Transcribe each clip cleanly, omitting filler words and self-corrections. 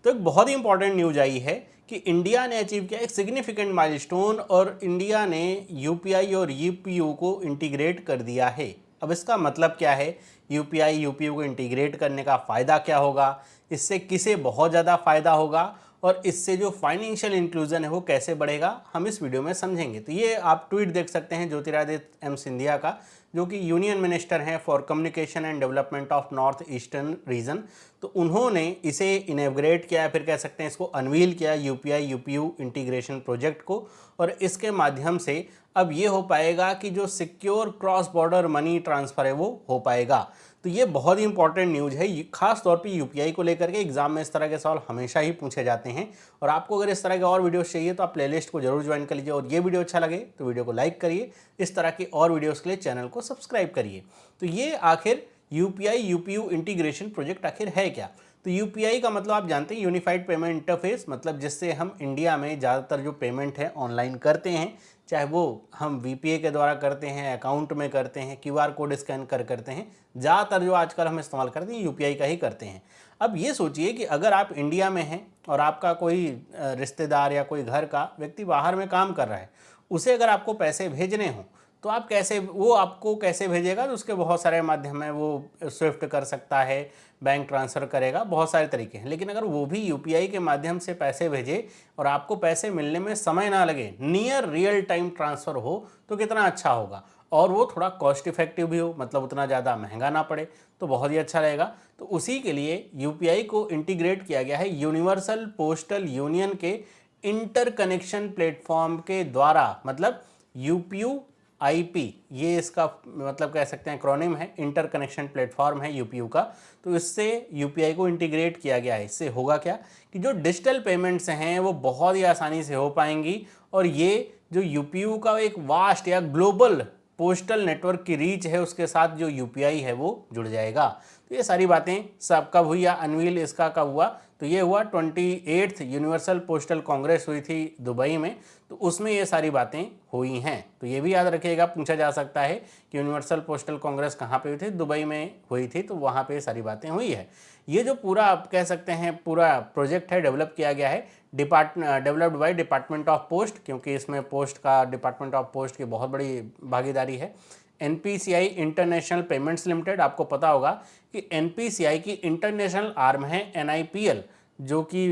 तो एक बहुत ही इंपॉर्टेंट न्यूज आई है कि इंडिया ने अचीव किया एक सिग्निफिकेंट माइलस्टोन और इंडिया ने यूपीआई और यूपीयू को इंटीग्रेट कर दिया है। अब इसका मतलब क्या है, यूपीआई यूपीयू को इंटीग्रेट करने का फ़ायदा क्या होगा, इससे किसे बहुत ज़्यादा फ़ायदा होगा और इससे जो फाइनेंशियल इंक्लूजन है वो कैसे बढ़ेगा, हम इस वीडियो में समझेंगे। तो ये आप ट्वीट देख सकते हैं ज्योतिरादित्य एम सिंधिया का, जो कि यूनियन मिनिस्टर हैं for communication and development of north eastern region. तो उन्होंने इसे इनेग्रेट किया, फिर कह सकते हैं इसको अनवील किया, यूपीआई यूपीयू इंटीग्रेशन प्रोजेक्ट को। और इसके माध्यम से अब ये हो पाएगा कि जो secure cross border money transfer है वो हो पाएगा। तो ये बहुत ही इंपॉर्टेंट न्यूज़ है, खास तौर पे यूपीआई को लेकर के। एग्जाम में इस तरह के सवाल हमेशा ही पूछे जाते हैं। और आपको अगर इस तरह के और वीडियोस चाहिए तो आप प्लेलिस्ट को जरूर ज्वाइन कर लीजिए। और ये वीडियो अच्छा लगे तो वीडियो को लाइक करिए, इस तरह की और वीडियोस के लिए चैनल को सब्सक्राइब करिए। तो ये आखिर यूपीआई यूपीयू इंटीग्रेशन प्रोजेक्ट आखिर है क्या? तो यूपीआई का मतलब आप जानते हैं, यूनिफाइड पेमेंट इंटरफेस, मतलब जिससे हम इंडिया में ज़्यादातर जो पेमेंट है ऑनलाइन करते हैं, चाहे वो हम वीपीए के द्वारा करते हैं, अकाउंट में करते हैं, क्यूआर कोड स्कैन करते हैं, ज़्यादातर जो आजकल हम इस्तेमाल करते हैं यूपीआई का ही करते हैं। अब ये सोचिए कि अगर आप इंडिया में हैं और आपका कोई रिश्तेदार या कोई घर का व्यक्ति बाहर में काम कर रहा है, उसे अगर आपको पैसे भेजने हों तो आप कैसे, वो आपको कैसे भेजेगा? तो उसके बहुत सारे माध्यम हैं, वो स्विफ्ट कर सकता है, बैंक ट्रांसफ़र करेगा, बहुत सारे तरीके हैं। लेकिन अगर वो भी यूपीआई के माध्यम से पैसे भेजे और आपको पैसे मिलने में समय ना लगे, नियर रियल टाइम ट्रांसफ़र हो, तो कितना अच्छा होगा। और वो थोड़ा कॉस्ट इफेक्टिव भी हो, मतलब उतना ज़्यादा महंगा ना पड़े, तो बहुत ही अच्छा रहेगा। तो उसी के लिए यूपीआई को इंटीग्रेट किया गया है यूनिवर्सल पोस्टल यूनियन के इंटरकनेक्शन प्लेटफॉर्म के द्वारा। मतलब यूपीयू आईपी, ये इसका मतलब कह सकते हैं एक्रोनिम है, इंटरकनेक्शन प्लेटफॉर्म है यूपीयू का। तो इससे यूपीआई को इंटीग्रेट किया गया है। इससे होगा क्या कि जो डिजिटल पेमेंट्स हैं वो बहुत ही आसानी से हो पाएंगी। और ये जो यूपीयू का एक वास्ट या ग्लोबल पोस्टल नेटवर्क की रीच है, उसके साथ जो यूपीआई है वो जुड़ जाएगा। तो ये सारी बातें सब कब हुई या अनवील इसका कब हुआ? तो ये हुआ 28th यूनिवर्सल पोस्टल कांग्रेस हुई थी दुबई में, तो उसमें ये सारी बातें हुई हैं। तो ये भी याद रखिएगा, पूछा जा सकता है कि यूनिवर्सल पोस्टल कांग्रेस कहाँ पे हुई थी? दुबई में हुई थी, तो वहाँ पे सारी बातें हुई है। ये जो पूरा आप कह सकते हैं पूरा प्रोजेक्ट है, डेवलप किया गया है developed by department of post, क्योंकि इसमें पोस्ट का, डिपार्टमेंट ऑफ पोस्ट की बहुत बड़ी भागीदारी है। एनपीसीआई इंटरनेशनल पेमेंट्स लिमिटेड, आपको पता होगा कि एनपीसीआई की इंटरनेशनल आर्म है एनआईपीएल, जो कि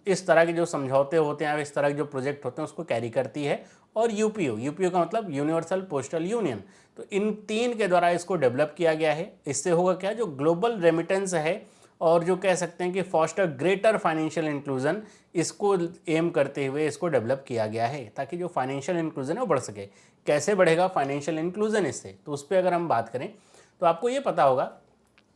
इस तरह के जो समझौते होते हैं, इस तरह के जो प्रोजेक्ट होते हैं उसको कैरी करती है। और यूपीयू का मतलब यूनिवर्सल पोस्टल यूनियन। तो इन तीन के द्वारा इसको डेवलप किया गया है। इससे होगा क्या, जो ग्लोबल रेमिटेंस है और जो कह सकते हैं कि फॉस्टर ग्रेटर फाइनेंशियल इंक्लूजन, इसको एम करते हुए इसको डेवलप किया गया है, ताकि जो फाइनेंशियल इंक्लूजन है वो बढ़ सके। कैसे बढ़ेगा फाइनेंशियल इंक्लूजन इससे? तो उस पर अगर हम बात करें तो आपको ये पता होगा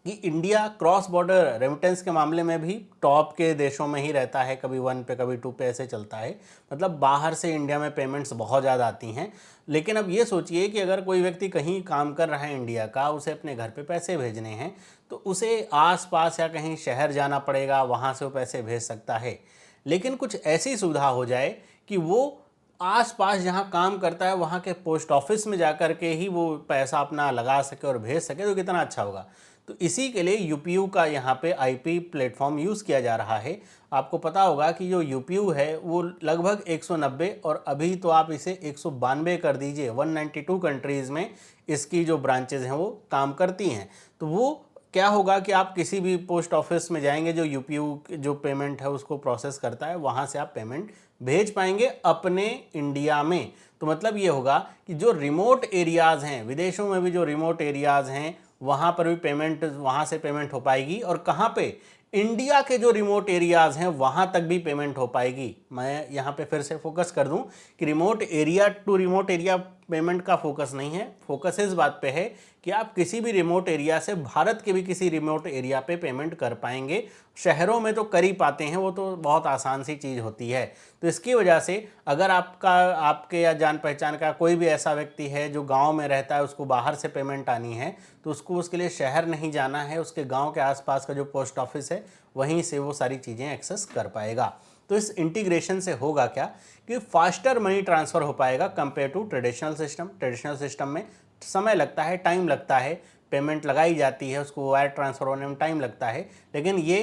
कि इंडिया क्रॉस बॉर्डर रेमिटेंस के मामले में भी टॉप के देशों में ही रहता है, कभी 1 पे कभी 2 पे ऐसे चलता है। मतलब बाहर से इंडिया में पेमेंट्स बहुत ज़्यादा आती हैं। लेकिन अब ये सोचिए कि अगर कोई व्यक्ति कहीं काम कर रहा है इंडिया का, उसे अपने घर पे पैसे भेजने हैं, तो उसे आसपास या कहीं शहर जाना पड़ेगा, वहाँ से वो पैसे भेज सकता है। लेकिन कुछ ऐसी सुविधा हो जाए कि वो आसपास जहाँ काम करता है वहाँ के पोस्ट ऑफिस में जा कर के ही वो पैसा अपना लगा सके और भेज सके, तो कितना अच्छा होगा। तो इसी के लिए यूपीयू का यहाँ पे आईपी प्लेटफॉर्म यूज़ किया जा रहा है। आपको पता होगा कि जो यूपीयू है वो लगभग 190, और अभी तो आप इसे 192 कर दीजिए, 192 कंट्रीज़ में इसकी जो ब्रांचेज हैं वो काम करती हैं। तो वो क्या होगा कि आप किसी भी पोस्ट ऑफिस में जाएंगे, जो यूपीयू जो पेमेंट है उसको प्रोसेस करता है, वहाँ से आप पेमेंट भेज पाएंगे अपने इंडिया में। तो मतलब ये होगा कि जो रिमोट एरियाज़ हैं, विदेशों में भी जो रिमोट एरियाज़ हैं, वहाँ पर भी पेमेंट, वहाँ से पेमेंट हो पाएगी। और कहाँ पे? इंडिया के जो रिमोट एरियाज़ हैं वहाँ तक भी पेमेंट हो पाएगी। मैं यहाँ पे फिर से फोकस कर दूँ कि remote area to remote area payment का फोकस नहीं है, फोकस इस बात पे है कि आप किसी भी रिमोट एरिया से भारत के भी किसी रिमोट एरिया पे पेमेंट कर पाएंगे। शहरों में तो कर ही पाते हैं, वो तो बहुत आसान सी चीज़ होती है। तो इसकी वजह से अगर आपके या जान पहचान का कोई भी ऐसा व्यक्ति है जो गांव में रहता है, उसको बाहर से पेमेंट आनी है, तो उसको उसके लिए शहर नहीं जाना है, उसके गांव के आसपास का जो पोस्ट ऑफिस है वहीं से वो सारी चीज़ें एक्सेस कर पाएगा। तो इस इंटीग्रेशन से होगा क्या कि फास्टर मनी ट्रांसफ़र हो पाएगा compare to traditional system. Traditional system में समय लगता है, टाइम लगता है, पेमेंट लगाई जाती है, उसको वायर ट्रांसफ़र होने में टाइम लगता है। लेकिन ये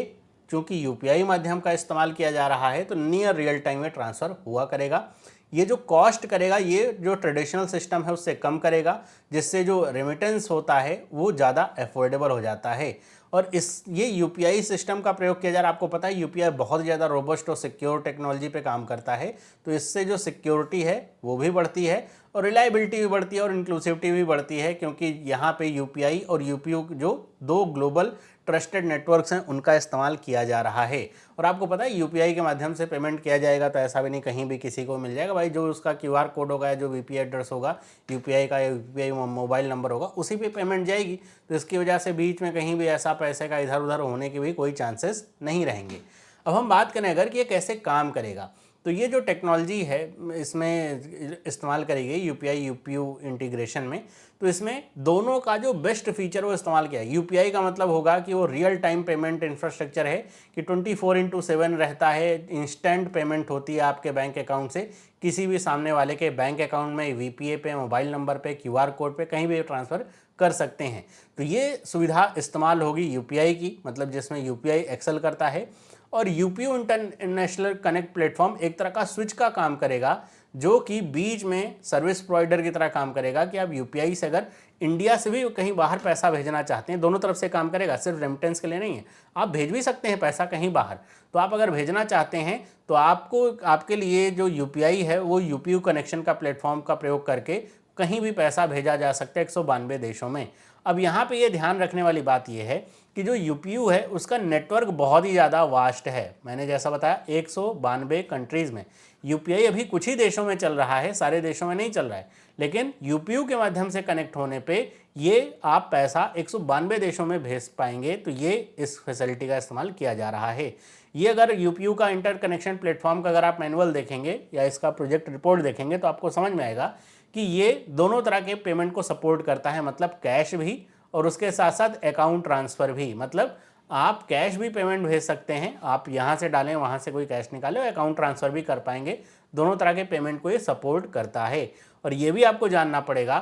चूंकि यूपीआई माध्यम का इस्तेमाल किया जा रहा है तो नियर रियल टाइम में ट्रांसफ़र हुआ करेगा। ये जो कॉस्ट करेगा ये जो ट्रेडिशनल सिस्टम है उससे कम करेगा, जिससे जो रेमिटेंस होता है वो ज़्यादा अफोर्डेबल हो जाता है। और ये यूपीआई सिस्टम का प्रयोग किया जा रहा है। आपको पता है यूपीआई बहुत ज़्यादा रोबस्ट और सिक्योर टेक्नोलॉजी पे काम करता है, तो इससे जो सिक्योरिटी है वो भी बढ़ती है और रिलायबिलिटी भी बढ़ती है और इंक्लूसिविटी भी बढ़ती है, क्योंकि यहाँ पे यूपीआई और यूपीयू जो दो ग्लोबल ट्रस्टेड नेटवर्क्स हैं उनका इस्तेमाल किया जा रहा है। और आपको पता है यूपीआई के माध्यम से पेमेंट किया जाएगा तो ऐसा भी नहीं कहीं भी किसी को मिल जाएगा भाई, जो उसका क्यूआर कोड होगा या जो वीपीआई एड्रेस होगा यूपीआई का या यूपीआई मोबाइल नंबर होगा उसी पे पेमेंट जाएगी। तो इसकी वजह से बीच में कहीं भी ऐसा पैसे का इधर उधर होने के भी कोई चांसेस नहीं रहेंगे। अब हम बात करें अगर कि ये कैसे काम करेगा, तो ये जो टेक्नोलॉजी है इसमें इस्तेमाल करी गई यूपीआई यूपीयू इंटीग्रेशन में, तो इसमें दोनों का जो बेस्ट फीचर वो इस्तेमाल किया है। यूपीआई का मतलब होगा कि वो रियल टाइम पेमेंट इंफ्रास्ट्रक्चर है कि 24/7 रहता है, इंस्टेंट पेमेंट होती है आपके बैंक अकाउंट से किसी भी सामने वाले के बैंक अकाउंट में, वीपीए पे, मोबाइल नंबर पे, क्यूआर कोड पे कहीं भी ट्रांसफ़र कर सकते हैं। तो ये सुविधा इस्तेमाल होगी यूपीआई की, मतलब जिसमें यूपीआई एक्सेल करता है। और यूपीयू इंटरनेशनल कनेक्ट प्लेटफॉर्म एक तरह का स्विच का काम करेगा, जो कि बीच में सर्विस प्रोवाइडर की तरह काम करेगा कि आप यूपीआई से अगर इंडिया से भी कहीं बाहर पैसा भेजना चाहते हैं, दोनों तरफ से काम करेगा, सिर्फ रेमिटेंस के लिए नहीं है, आप भेज भी सकते हैं पैसा कहीं बाहर। तो आप अगर भेजना चाहते हैं तो आपको आपके लिए जो यूपीआई है वो यूपीयू कनेक्शन का प्लेटफॉर्म का प्रयोग करके कहीं भी पैसा भेजा जा सकता है 192 देशों में। अब यहाँ पे ये ध्यान रखने वाली बात ये है कि जो यूपीयू है उसका नेटवर्क बहुत ही ज़्यादा वास्ट है। मैंने जैसा बताया 192 कंट्रीज़ में यूपीआई अभी कुछ ही देशों में चल रहा है, सारे देशों में नहीं चल रहा है, लेकिन यूपीयू के माध्यम से कनेक्ट होने पे ये आप पैसा 192 देशों में भेज पाएंगे। तो ये इस फैसिलिटी का इस्तेमाल किया जा रहा है। ये अगर यूपीयू का इंटर कनेक्शन प्लेटफॉर्म का अगर आप मैनुअल देखेंगे या इसका प्रोजेक्ट रिपोर्ट देखेंगे तो आपको समझ में आएगा कि ये दोनों तरह के पेमेंट को सपोर्ट करता है, मतलब कैश भी और उसके साथ साथ अकाउंट ट्रांसफ़र भी। मतलब आप कैश भी पेमेंट भेज सकते हैं, आप यहाँ से डालें वहाँ से कोई कैश निकालें, अकाउंट ट्रांसफ़र भी कर पाएंगे। दोनों तरह के पेमेंट को ये सपोर्ट करता है। और ये भी आपको जानना पड़ेगा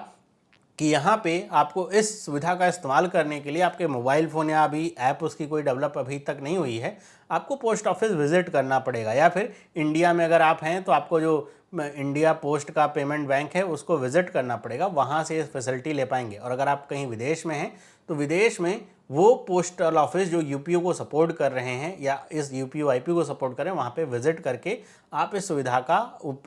कि यहाँ पे आपको इस सुविधा का इस्तेमाल करने के लिए आपके मोबाइल फ़ोन या अभी ऐप उसकी कोई डेवलप अभी तक नहीं हुई है, आपको पोस्ट ऑफिस विज़िट करना पड़ेगा, या फिर इंडिया में अगर आप हैं तो आपको जो इंडिया पोस्ट का पेमेंट बैंक है उसको विज़िट करना पड़ेगा, वहाँ से इस फैसिलिटी ले पाएंगे। और अगर आप कहीं विदेश में हैं तो विदेश में वो पोस्टल ऑफिस जो यूपीयू को सपोर्ट कर रहे हैं या इस यूपीयू आईपी को सपोर्ट कर रहे हैं, वहाँ पे विजिट करके आप इस सुविधा का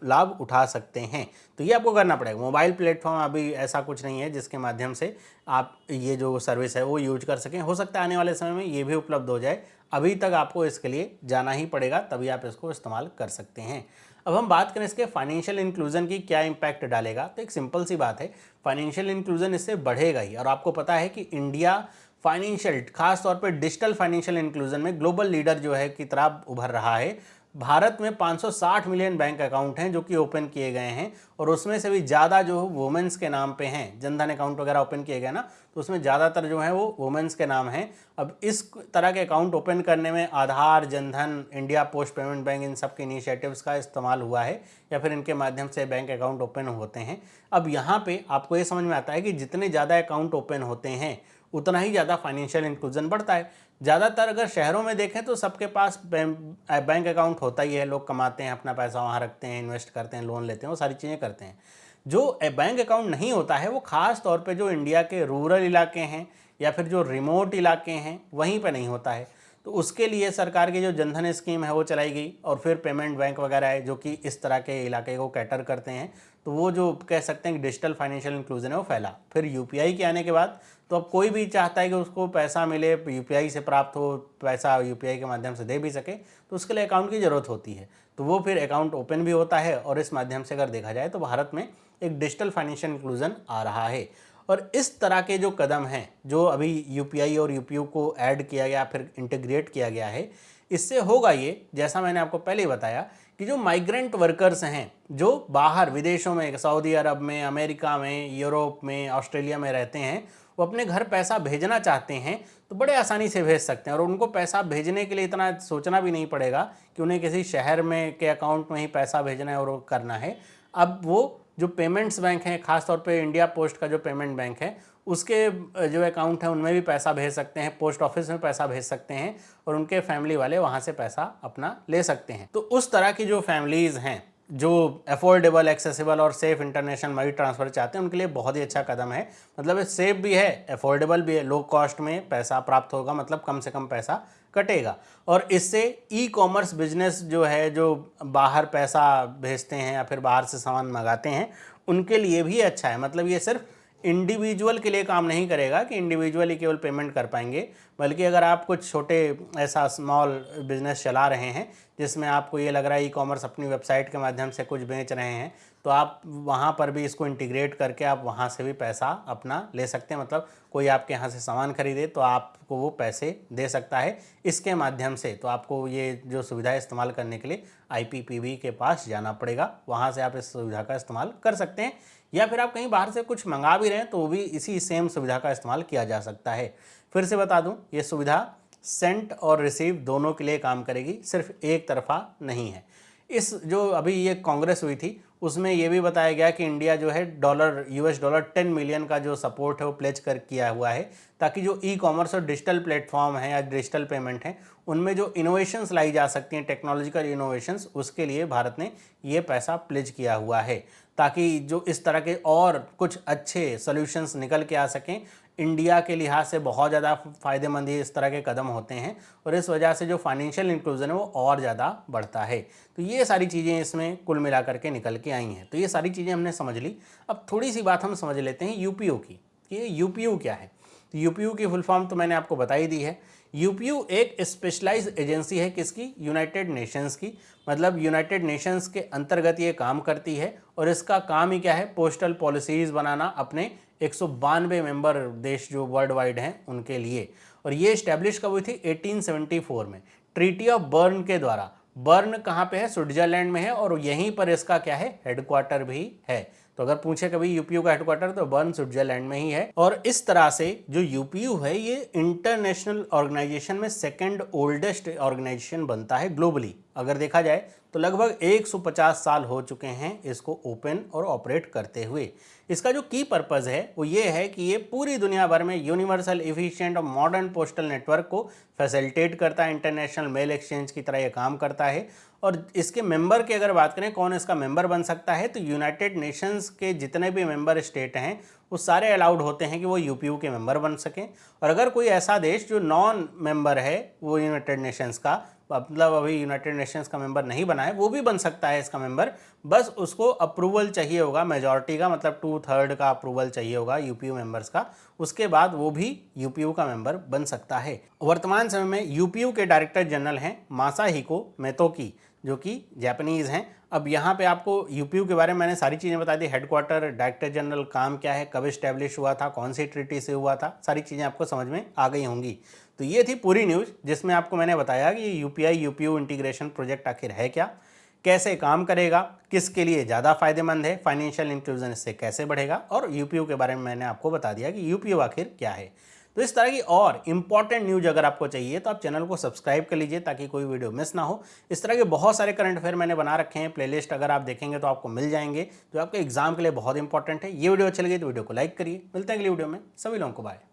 लाभ उठा सकते हैं। तो ये आपको करना पड़ेगा। मोबाइल प्लेटफॉर्म अभी ऐसा कुछ नहीं है जिसके माध्यम से आप ये जो सर्विस है वो यूज कर सकें। हो सकता है आने वाले समय में ये भी उपलब्ध हो जाए, अभी तक आपको इसके लिए जाना ही पड़ेगा, तभी आप इसको इस्तेमाल कर सकते हैं। अब हम बात करें इसके फाइनेंशियल इंक्लूजन की क्या इम्पैक्ट डालेगा, तो एक सिंपल सी बात है, फाइनेंशियल इंक्लूजन इससे बढ़ेगा ही। और आपको पता है कि इंडिया फाइनेंशियल, खास तौर पे डिजिटल फाइनेंशियल इंक्लूजन में ग्लोबल लीडर जो है की तरह उभर रहा है। भारत में 560 मिलियन बैंक अकाउंट हैं जो कि ओपन किए गए हैं, और उसमें से भी ज़्यादा जो वुमेंस के नाम पे हैं, जनधन अकाउंट वगैरह ओपन किए गए ना, तो उसमें ज़्यादातर जो है वो वुमेंस के नाम हैं। अब इस तरह के अकाउंट ओपन करने में Aadhaar, Jandhan, India post payment bank, इन सब के इनिशिएटिव्स का इस्तेमाल हुआ है, या फिर इनके माध्यम से बैंक अकाउंट ओपन होते हैं। अब यहाँ पर आपको ये समझ में आता है कि जितने ज़्यादा अकाउंट ओपन होते हैं उतना ही ज़्यादा फाइनेंशियल इंक्लूजन बढ़ता है। ज़्यादातर अगर शहरों में देखें तो सबके पास बैंक अकाउंट होता ही है, लोग कमाते हैं, अपना पैसा वहाँ रखते हैं, इन्वेस्ट करते हैं, लोन लेते हैं, वो सारी चीज़ें करते हैं। जो बैंक अकाउंट नहीं होता है वो ख़ास तौर पे जो इंडिया के रूरल इलाके हैं या फिर जो रिमोट इलाके हैं वहीं पे नहीं होता है। तो उसके लिए सरकार की जो जनधन स्कीम है वो चलाई गई, और फिर पेमेंट बैंक वगैरह है जो कि इस तरह के इलाके को कैटर करते हैं। तो वो जो कह सकते हैं कि डिजिटल फाइनेंशियल इंक्लूजन है वो फैला। फिर यूपीआई के आने के बाद तो अब कोई भी चाहता है कि उसको पैसा मिले, यूपीआई से प्राप्त हो, पैसा यूपीआई के माध्यम से दे भी सके, तो उसके लिए अकाउंट की ज़रूरत होती है। तो वो फिर अकाउंट ओपन भी होता है, और इस माध्यम से अगर देखा जाए तो भारत में एक डिजिटल फाइनेंशियल इंक्लूजन आ रहा है। और इस तरह के जो कदम हैं जो अभी यूपीआई और यूपीयू को ऐड किया गया, फिर इंटीग्रेट किया गया है, इससे होगा ये, जैसा मैंने आपको पहले ही बताया कि जो माइग्रेंट वर्कर्स हैं जो बाहर विदेशों में, सऊदी अरब में, अमेरिका में, यूरोप में, ऑस्ट्रेलिया में रहते हैं, वो अपने घर पैसा भेजना चाहते हैं तो बड़े आसानी से भेज सकते हैं। और उनको पैसा भेजने के लिए इतना सोचना भी नहीं पड़ेगा कि उन्हें किसी शहर में के अकाउंट में ही पैसा भेजना है और करना है। अब वो जो पेमेंट्स बैंक हैं, खासतौर पे इंडिया पोस्ट का जो पेमेंट बैंक है, उसके जो अकाउंट है उनमें भी पैसा भेज सकते हैं, पोस्ट ऑफिस में पैसा भेज सकते हैं और उनके फैमिली वाले वहाँ से पैसा अपना ले सकते हैं। तो उस तरह की जो फैमिलीज़ हैं जो अफोर्डेबल, एक्सेसिबल और सेफ इंटरनेशनल मनी ट्रांसफ़र चाहते हैं, उनके लिए बहुत ही अच्छा कदम है। मतलब सेफ भी है, अफोर्डेबल भी है, लो कॉस्ट में पैसा प्राप्त होगा, मतलब कम से कम पैसा कटेगा। और इससे ई कॉमर्स बिजनेस जो है, जो बाहर पैसा भेजते हैं या फिर बाहर से सामान मंगाते हैं, उनके लिए भी अच्छा है। मतलब ये सिर्फ इंडिविजुअल के लिए काम नहीं करेगा कि इंडिविजुअल ही केवल पेमेंट कर पाएंगे, बल्कि अगर आप कुछ छोटे ऐसा स्मॉल बिजनेस चला रहे हैं जिसमें आपको ये लग रहा है ई कॉमर्स अपनी वेबसाइट के माध्यम से कुछ बेच रहे हैं, तो आप वहाँ पर भी इसको इंटीग्रेट करके आप वहाँ से भी पैसा अपना ले सकते हैं। मतलब कोई आपके यहाँ से सामान खरीदे तो आपको वो पैसे दे सकता है इसके माध्यम से। तो आपको ये जो सुविधा इस्तेमाल करने के लिए IPPB के पास जाना पड़ेगा, वहाँ से आप इस सुविधा का इस्तेमाल कर सकते हैं। या फिर आप कहीं बाहर से कुछ मंगा भी रहे हैं तो भी इसी सेम सुविधा का इस्तेमाल किया जा सकता है। फिर से बता दूं, ये सुविधा सेंड और रिसीव दोनों के लिए काम करेगी, सिर्फ एक तरफा नहीं है। इस जो अभी ये कांग्रेस हुई थी उसमें ये भी बताया गया कि इंडिया जो है $10 मिलियन का जो सपोर्ट है वो प्लेज कर किया हुआ है, ताकि जो ई कॉमर्स और डिजिटल प्लेटफॉर्म है या डिजिटल पेमेंट हैं उनमें जो इनोवेशंस लाई जा सकती हैं, टेक्नोलॉजिकल इनोवेशंस, उसके लिए भारत ने ये पैसा प्लेज किया हुआ है, ताकि जो इस तरह के और कुछ अच्छे सॉल्यूशंस निकल के आ सकें। इंडिया के लिहाज से बहुत ज़्यादा फ़ायदेमंद ये इस तरह के कदम होते हैं और इस वजह से जो फाइनेंशियल इंक्लूजन है वो और ज़्यादा बढ़ता है। तो ये सारी चीज़ें इसमें कुल मिला करके निकल के आई हैं। तो ये सारी चीज़ें हमने समझ ली। अब थोड़ी सी बात हम समझ लेते हैं UPO की, कि ये UPO क्या है। तो UPO की फुल फॉर्म तो मैंने आपको बता ही दी है। UPO एक स्पेशलाइज्ड एजेंसी है, किसकी? यूनाइटेड नेशंस की। मतलब यूनाइटेड नेशंस के अंतर्गत ये काम करती है और इसका काम ही क्या है? पोस्टल पॉलिसीज़ बनाना अपने 192 मेंबर देश जो वर्ल्ड वाइड हैं उनके लिए। और ये इस्टेब्लिश कब हुई थी? 1874 में ट्रीटी ऑफ बर्न के द्वारा। बर्न कहाँ पे है? स्विट्जरलैंड में है और यहीं पर इसका क्या है? हेडक्वार्टर भी है। तो अगर पूछे कभी UPO का हेडक्वार्टर तो बर्न स्विट्जरलैंड में ही है। और इस तरह से जो UPO है ये इंटरनेशनल ऑर्गेनाइजेशन में सेकंड ओल्डेस्ट ऑर्गेनाइजेशन बनता है ग्लोबली। अगर देखा जाए तो लगभग 150 साल हो चुके हैं इसको ओपन और ऑपरेट करते हुए। इसका जो की पर्पज़ है वो ये है कि ये पूरी दुनिया भर में यूनिवर्सल, एफिशिएंट और मॉडर्न पोस्टल नेटवर्क को फैसिलिटेट करता है। इंटरनेशनल मेल एक्सचेंज की तरह ये काम करता है। और इसके मेंबर की अगर बात करें, कौन इसका मेंबर बन सकता है, तो यूनाइटेड नेशंस के जितने भी मेंबर स्टेट हैं वो सारे अलाउड होते हैं कि वो UPO के मेंबर बन सकें। और अगर कोई ऐसा देश जो नॉन मेंबर है वो यूनाइटेड नेशंस का, मतलब अभी यूनाइटेड नेशंस का मेंबर नहीं बना है, वो भी बन सकता है इसका मेंबर। बस उसको अप्रूवल चाहिए होगा मेजॉरिटी का, मतलब 2/3 का अप्रूवल चाहिए होगा UPO मेंबर्स का। उसके बाद वो भी UPO का मेंबर बन सकता है। वर्तमान समय में UPO के डायरेक्टर जनरल हैं मासाहिको मोतोकी, जो कि जापानीज़ हैं। अब यहाँ पे आपको UPO के बारे में मैंने सारी चीज़ें बता दी। हेडक्वार्टर, डायरेक्टर जनरल, काम क्या है, कब इस्टेब्लिश हुआ था, कौन सी ट्रीटी से हुआ था, सारी चीज़ें आपको समझ में आ गई होंगी। तो ये थी पूरी न्यूज़ जिसमें आपको मैंने बताया कि ये UPI UPO इंटीग्रेशन प्रोजेक्ट आखिर है क्या, कैसे काम करेगा, किसके लिए ज़्यादा फायदेमंद है, फाइनेंशियल इंक्लूजन इससे कैसे बढ़ेगा, और UPO के बारे में मैंने आपको बता दिया कि UPO आखिर क्या है। तो इस तरह की और इम्पॉर्टेंट न्यूज़ अगर आपको चाहिए तो आप चैनल को सब्सक्राइब कर लीजिए ताकि कोई वीडियो मिस ना हो। इस तरह के बहुत सारे करंट अफेयर मैंने बना रखे हैं, प्लेलिस्ट अगर आप देखेंगे तो आपको मिल जाएंगे, जो आपके एग्जाम के लिए बहुत इंपॉर्टेंट है। ये वीडियो अच्छी लगी तो वीडियो को लाइक करिए। मिलते हैं अगली वीडियो में, सभी लोगों को बाय।